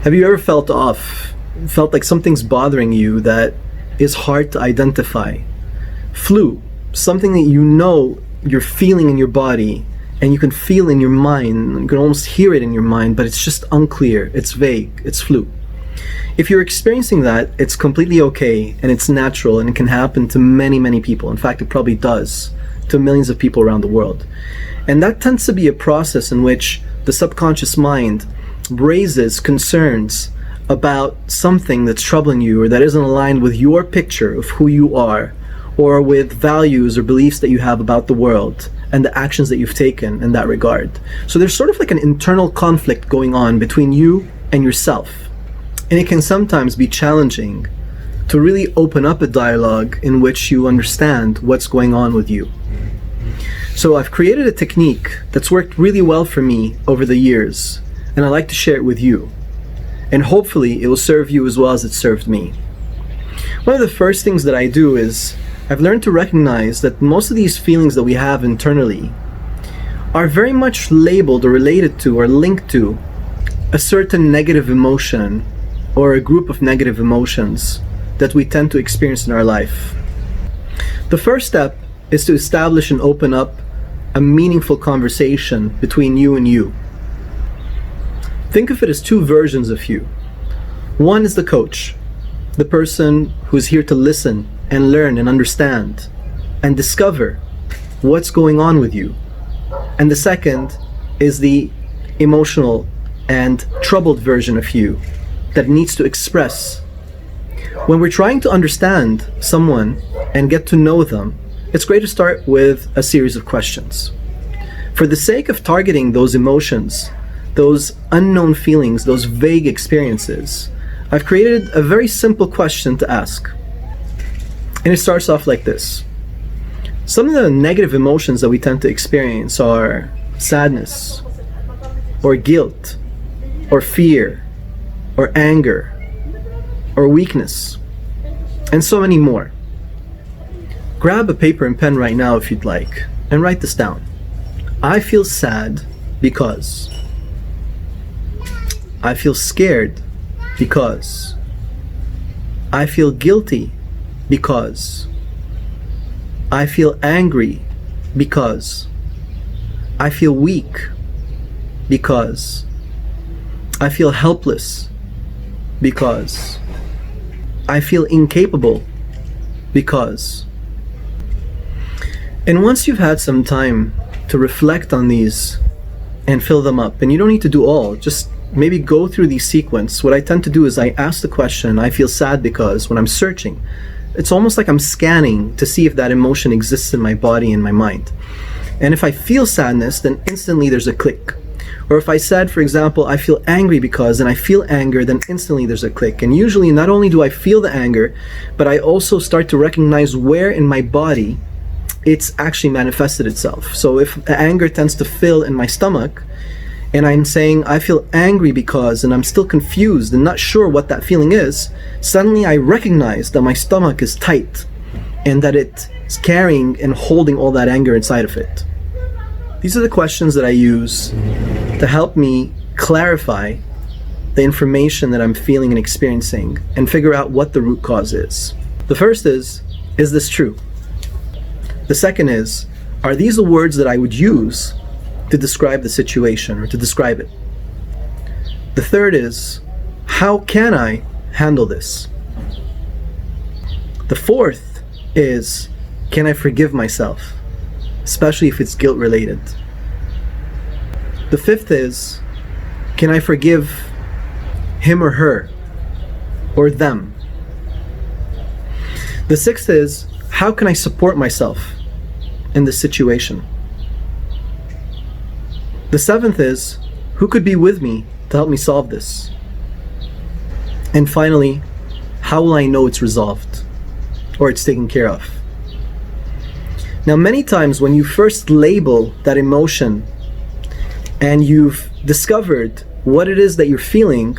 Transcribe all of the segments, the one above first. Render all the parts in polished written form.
Have you ever felt off? Felt like something's bothering you that is hard to identify? Flu, something that you know you're feeling in your body and you can feel in your mind, you can almost hear it in your mind, but it's just unclear, it's vague, it's flu. If you're experiencing that, it's completely okay and it's natural and it can happen to many, many people. In fact, it probably does to millions of people around the world. And that tends to be a process in which the subconscious mind raises concerns about something that's troubling you or that isn't aligned with your picture of who you are, or with values or beliefs that you have about the world and the actions that you've taken in that regard. So there's sort of like an internal conflict going on between you and yourself. And it can sometimes be challenging to really open up a dialogue in which you understand what's going on with you. So I've created a technique that's worked really well for me over the years, and I'd like to share it with you. And hopefully it will serve you as well as it served me. One of the first things that I do is I've learned to recognize that most of these feelings that we have internally are very much labeled or related to or linked to a certain negative emotion or a group of negative emotions that we tend to experience in our life. The first step is to establish and open up a meaningful conversation between you and you. Think of it as two versions of you. One is the coach, the person who's here to listen and learn and understand and discover what's going on with you. And the second is the emotional and troubled version of you that needs to express. When we're trying to understand someone and get to know them, it's great to start with a series of questions. For the sake of targeting those emotions, those unknown feelings, those vague experiences, I've created a very simple question to ask. And it starts off like this. Some of the negative emotions that we tend to experience are sadness, or guilt, or fear, or anger, or weakness, and so many more. Grab a paper and pen right now if you'd like, and write this down. I feel sad because. I feel scared because. I feel guilty because. I feel angry because. I feel weak because. I feel helpless because. I feel incapable because. And once you've had some time to reflect on these and fill them up, and you don't need to do all, just maybe go through the sequence. What I tend to do is I ask the question, I feel sad because, when I'm searching. It's almost like I'm scanning to see if that emotion exists in my body and my mind. And if I feel sadness, then instantly there's a click. Or if I said, for example, I feel angry because, and I feel anger, then instantly there's a click. And usually not only do I feel the anger, but I also start to recognize where in my body it's actually manifested itself. So if the anger tends to fill in my stomach, and I'm saying I feel angry because, and I'm still confused and not sure what that feeling is, suddenly I recognize that my stomach is tight and that it's carrying and holding all that anger inside of it. These are the questions that I use to help me clarify the information that I'm feeling and experiencing and figure out what the root cause is. The first is this true? The second is, are these the words that I would use to describe the situation or to describe it? The third is, how can I handle this? The fourth is, can I forgive myself, especially if it's guilt related? The fifth is, can I forgive him or her or them? The sixth is, how can I support myself in this situation? The seventh is, who could be with me to help me solve this? And finally, how will I know it's resolved or it's taken care of? Now, many times when you first label that emotion and you've discovered what it is that you're feeling,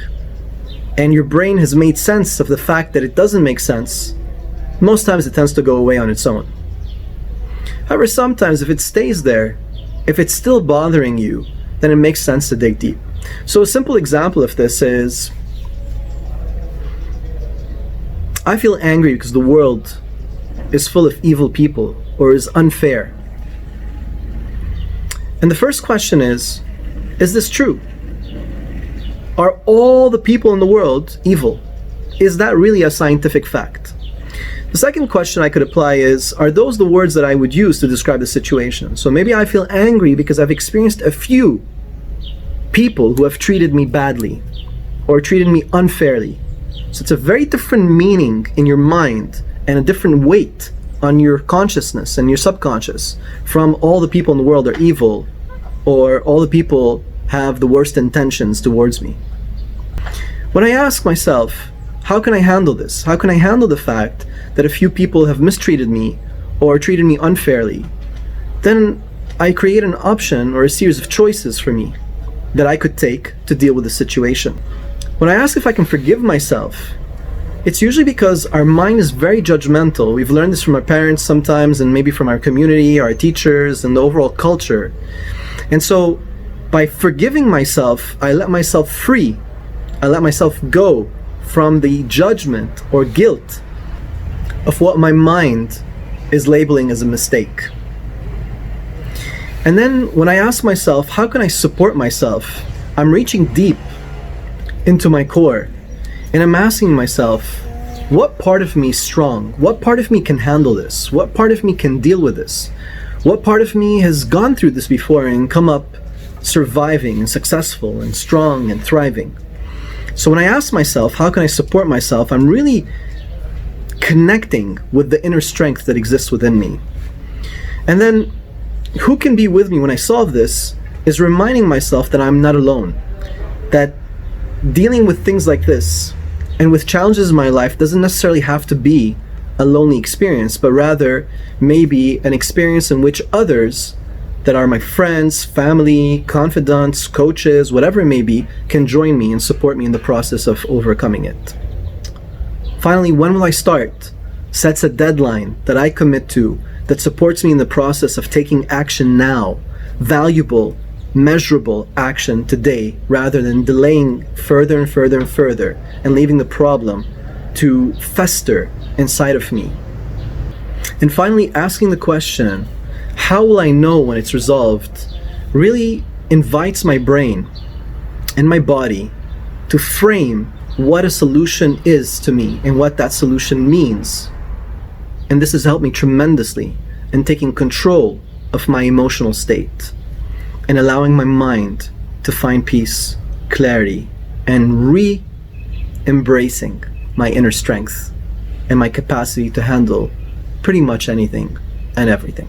and your brain has made sense of the fact that it doesn't make sense, most times it tends to go away on its own. However, sometimes if it stays there, if it's still bothering you, then it makes sense to dig deep. So a simple example of this is, I feel angry because the world is full of evil people or is unfair. And the first question is this true? Are all the people in the world evil? Is that really a scientific fact? The second question I could apply is, are those the words that I would use to describe the situation? So maybe I feel angry because I've experienced a few people who have treated me badly or treated me unfairly. So it's a very different meaning in your mind and a different weight on your consciousness and your subconscious from all the people in the world are evil or all the people have the worst intentions towards me. When I ask myself, how can I handle this? How can I handle the fact that a few people have mistreated me or treated me unfairly? Then I create an option or a series of choices for me that I could take to deal with the situation. When I ask if I can forgive myself, it's usually because our mind is very judgmental. We've learned this from our parents sometimes, and maybe from our community, our teachers, and the overall culture. And so by forgiving myself, I let myself free. I let myself go from the judgment or guilt of what my mind is labeling as a mistake. And then when I ask myself, how can I support myself? I'm reaching deep into my core and I'm asking myself, what part of me is strong? What part of me can handle this? What part of me can deal with this? What part of me has gone through this before and come up surviving and successful and strong and thriving? So when I ask myself, how can I support myself? I'm really connecting with the inner strength that exists within me. And then who can be with me when I solve this is reminding myself that I'm not alone. That dealing with things like this and with challenges in my life doesn't necessarily have to be a lonely experience, but rather maybe an experience in which others that are my friends, family, confidants, coaches, whatever it may be, can join me and support me in the process of overcoming it. Finally, when will I start? Sets a deadline that I commit to that supports me in the process of taking action now, valuable, measurable action today, rather than delaying further and further and further and leaving the problem to fester inside of me. And finally, asking the question, how will I know when it's resolved, really invites my brain and my body to frame what a solution is to me and what that solution means. And this has helped me tremendously in taking control of my emotional state and allowing my mind to find peace, clarity, and re-embracing my inner strength and my capacity to handle pretty much anything and everything.